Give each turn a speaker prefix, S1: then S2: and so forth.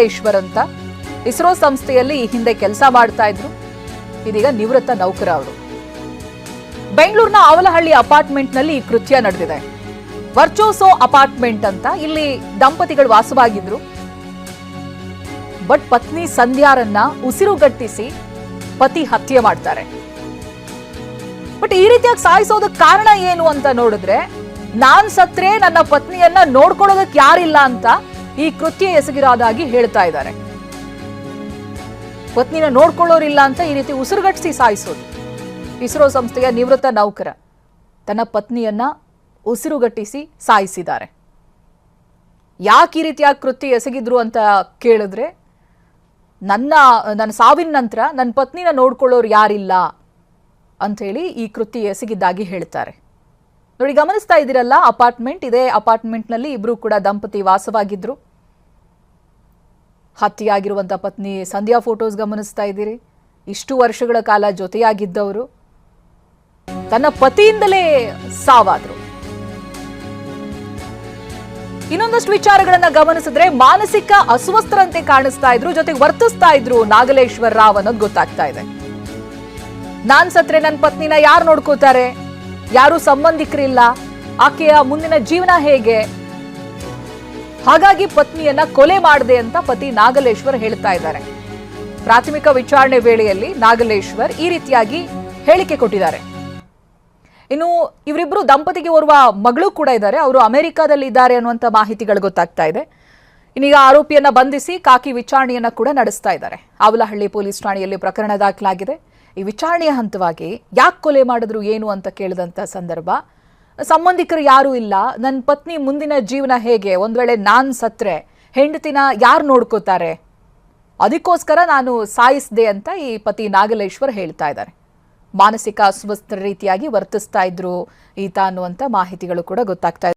S1: ಈಶ್ವರ್ ಅಂತ ಇಸ್ರೋ ಸಂಸ್ಥೆಯಲ್ಲಿ ಈ ಹಿಂದೆ ಕೆಲಸ ಮಾಡ್ತಾ ಇದ್ರು. ಇದೀಗ ನಿವೃತ್ತ ನೌಕರ ಅವರು. ಬೆಂಗಳೂರಿನ ಅವಲಹಳ್ಳಿ ಅಪಾರ್ಟ್ಮೆಂಟ್ ನಲ್ಲಿ ಈ ಕೃತ್ಯ ನಡೆದಿದೆ. ವರ್ಚೋಸೋ ಅಪಾರ್ಟ್ಮೆಂಟ್ ಅಂತ ಇಲ್ಲಿ ದಂಪತಿಗಳು ವಾಸವಾಗಿದ್ರು. ಬಟ್ ಪತ್ನಿ ಸಂಧ್ಯಾರನ್ನ ಉಸಿರುಗಟ್ಟಿಸಿ ಪತಿ ಹತ್ಯೆ ಮಾಡ್ತಾರೆ. ಬಟ್ ಈ ರೀತಿಯಾಗಿ ಸಾಯಿಸೋದಕ್ಕೆ ಕಾರಣ ಏನು ಅಂತ ನೋಡಿದ್ರೆ, ನಾನ್ ಸತ್ರೆ ನನ್ನ ಪತ್ನಿಯನ್ನ ನೋಡ್ಕೊಳ್ಳೋದಕ್ಕೆ ಯಾರಿಲ್ಲ ಅಂತ ಈ ಕೃತ್ಯ ಎಸಗಿರೋದಾಗಿ ಹೇಳ್ತಾ ಇದ್ದಾರೆ. ಪತ್ನಿನ ನೋಡ್ಕೊಳ್ಳೋರಿಲ್ಲ ಅಂತ ಈ ರೀತಿ ಉಸಿರುಗಟ್ಟಿಸಿ ಸಾಯಿಸೋದು. ಇಸ್ರೋ ಸಂಸ್ಥೆಯ ನಿವೃತ್ತ ನೌಕರ ತನ್ನ ಪತ್ನಿಯನ್ನ ಉಸಿರುಗಟ್ಟಿಸಿ ಸಾಯಿಸಿದ್ದಾರೆ. ಯಾಕೆ ಈ ರೀತಿಯಾಗಿ ಕೃತ್ಯ ಎಸಗಿದ್ರು ಅಂತ ಕೇಳಿದ್ರೆ, ನನ್ನ ಸಾವಿನ ನಂತರ ನನ್ನ ಪತ್ನಿನ ನೋಡ್ಕೊಳ್ಳೋರು ಯಾರಿಲ್ಲ ಅಂಥೇಳಿ ಈ ಕೃತ್ಯ ಎಸಗಿದ್ದಾಗಿ ಹೇಳ್ತಾರೆ. ನೋಡಿ, ಗಮನಿಸ್ತಾ ಇದ್ದೀರಲ್ಲ, ಅಪಾರ್ಟ್ಮೆಂಟ್ ಇದೇ ಅಪಾರ್ಟ್ಮೆಂಟ್ನಲ್ಲಿ ಇಬ್ರು ಕೂಡ ದಂಪತಿ ವಾಸವಾಗಿದ್ರು. ಹತ್ಯೆಯಾಗಿರುವಂಥ ಪತ್ನಿ ಸಂಧ್ಯಾ ಫೋಟೋಸ್ ಗಮನಿಸ್ತಾ ಇದ್ದೀರಿ. ಇಷ್ಟು ವರ್ಷಗಳ ಕಾಲ ಜೊತೆಯಾಗಿದ್ದವರು ತನ್ನ ಪತಿಯಿಂದಲೇ ಸಾವಾದ್ರು. ಇನ್ನೊಂದಷ್ಟು ವಿಚಾರಗಳನ್ನ ಗಮನಿಸಿದ್ರೆ, ಮಾನಸಿಕ ಅಸ್ವಸ್ಥರಂತೆ ಕಾಣಿಸ್ತಾ ಇದ್ರು, ಜೊತೆಗೆ ವರ್ತಿಸ್ತಾ ಇದ್ರು ನಾಗಲೇಶ್ವರ್ ರಾವ್ ಅನ್ನೋದು ಗೊತ್ತಾಗ್ತಾ ಇದೆ. ನಾನ್ ಸತ್ರೆ ನನ್ನ ಪತ್ನಿನ ಯಾರು ನೋಡ್ಕೋತಾರೆ, ಯಾರು ಸಂಬಂಧಿಕರಿಲ್ಲ, ಆಕೆಯ ಮುಂದಿನ ಜೀವನ ಹೇಗೆ, ಹಾಗಾಗಿ ಪತ್ನಿಯನ್ನ ಕೊಲೆ ಮಾಡಿದೆ ಅಂತ ಪತಿ ನಾಗಲೇಶ್ವರ್ ಹೇಳ್ತಾ ಇದ್ದಾರೆ. ಪ್ರಾಥಮಿಕ ವಿಚಾರಣೆ ವೇಳೆಯಲ್ಲಿ ನಾಗಲೇಶ್ವರ್ ಈ ರೀತಿಯಾಗಿ ಹೇಳಿಕೆ ಕೊಟ್ಟಿದ್ದಾರೆ. ಇನ್ನು ಇವರಿಬ್ರು ದಂಪತಿಗೆ ಓರ್ವ ಮಗಳು ಕೂಡ ಇದ್ದಾರೆ, ಅವರು ಅಮೆರಿಕಾದಲ್ಲಿ ಇದ್ದಾರೆ ಅನ್ನುವಂಥ ಮಾಹಿತಿಗಳು ಗೊತ್ತಾಗ್ತಾ ಇದೆ. ಇನ್ನೀಗ ಆರೋಪಿಯನ್ನ ಬಂಧಿಸಿ ಕಾಕಿ ವಿಚಾರಣೆಯನ್ನ ಕೂಡ ನಡೆಸ್ತಾ ಇದ್ದಾರೆ. ಅವಲಹಳ್ಳಿ ಪೊಲೀಸ್ ಠಾಣೆಯಲ್ಲಿ ಪ್ರಕರಣ ದಾಖಲಾಗಿದೆ. ಈ ವಿಚಾರಣೆಯ ಹಂತವಾಗಿ ಯಾಕೆ ಕೊಲೆ ಮಾಡಿದ್ರು ಏನು ಅಂತ ಕೇಳಿದಂಥ ಸಂದರ್ಭ, ಸಂಬಂಧಿಕರು ಯಾರೂ ಇಲ್ಲ, ನನ್ನ ಪತ್ನಿ ಮುಂದಿನ ಜೀವನ ಹೇಗೆ, ಒಂದ್ ವೇಳೆ ನಾನ್ ಸತ್ರೆ ಹೆಂಡತಿನ ಯಾರು ನೋಡ್ಕೋತಾರೆ, ಅದಕ್ಕೋಸ್ಕರ ನಾನು ಸಾಯಿಸಿದೆ ಅಂತ ಈ ಪತಿ ನಾಗಲೇಶ್ವರ್ ಹೇಳ್ತಾ ಇದ್ದಾರೆ. ಮಾನಸಿಕ ಅಸ್ವಸ್ಥ ರೀತಿಯಾಗಿ ವರ್ತಿಸ್ತಾ ಇದ್ರು ಈತ ಅನ್ನುವಂಥ ಮಾಹಿತಿಗಳು ಕೂಡ ಗೊತ್ತಾಗ್ತಾ ಇದೆ.